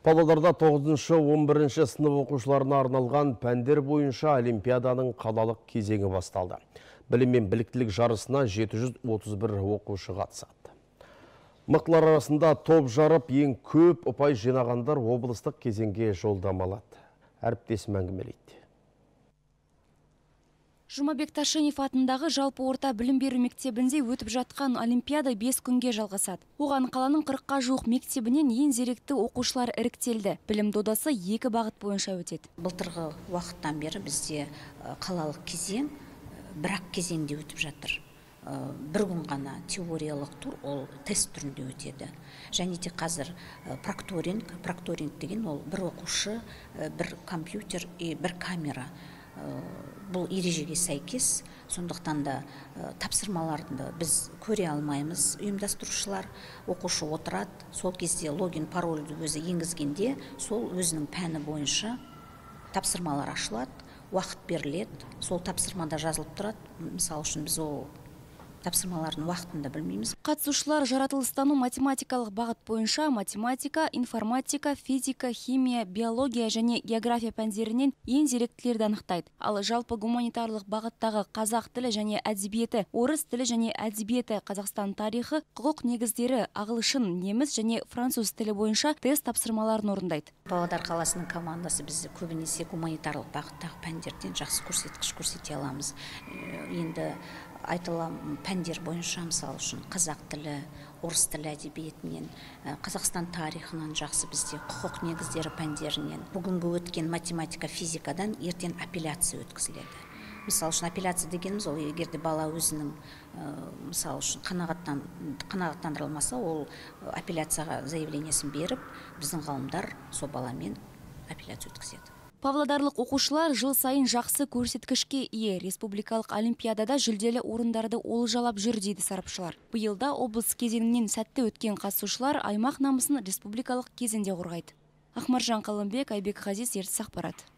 Павлодарда 9-11 сынып оқушыларына арналған пәндер бойынша олимпиаданың қалалық кезеңі басталды. Білім мен біліктілік жарысына 731 оқушы қатысады. Мықтылар арасында топ жарып ең көп ұпай жинағандар облыстық кезеңге жолдама алады. Әріптесім әңгімелейді. Жұмабек Ташенев атындағы жалпы орта білім беру мектебінде өтіп жатқан олимпиада 5 күнге жалғасады. Оған қаланың 40-қа жуық мектебінен ең зеректі оқушылар іріктелді. Білім додасы 2 бағыт бойынша өтеді. Былтырғы уақыттан бері бізде қалалық кезең бір-ақ кезеңде өтіп жатыр. Бір күн ғана теориялық тур, ол тест түрінде өтеді. Және де қазір прокторинг деген ол бір оқушы, бір компьютер, бір камера. Бұл ережеге сәйкес, сондықтан да тапсырмаларды біз көре алмаймыз. Ұйымдастырушылар, оқушы отырады, сол кезде логин парольді өзі енгізгенде, сол өзінің пәні бойынша тапсырмалар ашылады, уақыт беріледі, сол тапсырмада жазылып тұрады. Мысалы үшін біз ол тапсырмалардың уақытында білмейміз. Қатысушылар жаратылыстану математикалық бағыт бойынша математика, информатика, физика, химия, биология және география пәндерінен ең зеректілерді анықтайды. Ал жалпы гуманитарлық бағыттағы қазақ тілі және әдебиеті, орыс тілі және әдебиеті, Қазақстан тарихы, құқық негіздері, ағылшын, неміс және француз тілі бойынша тест тапсырмаларын орындайды. Павлодар қаласының командасы біз көбінесе гуманитарлық бағыттағы пәндерден жақсы көрсеткіш көрсете аламыз. Енді айтылам пәндер бойынша, мысалы үшін қазақ тілі, орыс тілі әдебиетінен, Қазақстан тарихынан жақсы бізде, құқық негіздері пәндерінен. Бүгінгі өткен математика, физикадан ертең апелляция өткізіледі. Мысалы үшін апелляция дегеніміз, ол егерде бала өзінің мысалы үшін қанағаттандырылмаса, ол апелляцияға заявлениесін беріп, біздің ғалымдар сол баламен апелляция өткізеді. Павлодарлық оқушылар жыл сайын жақсы көрсеткішке ие. Республикалық олимпиадада жүлделі орындарды олжалап жүр дейді сарапшылар. Биылда облыс кезеңінен сәтті өткен қатысушылар аймақ намысын республикалық кезеңде қорғайды. Ахмаржан Қалымбек, Айбек Ғазиз, ертіс ақпарат.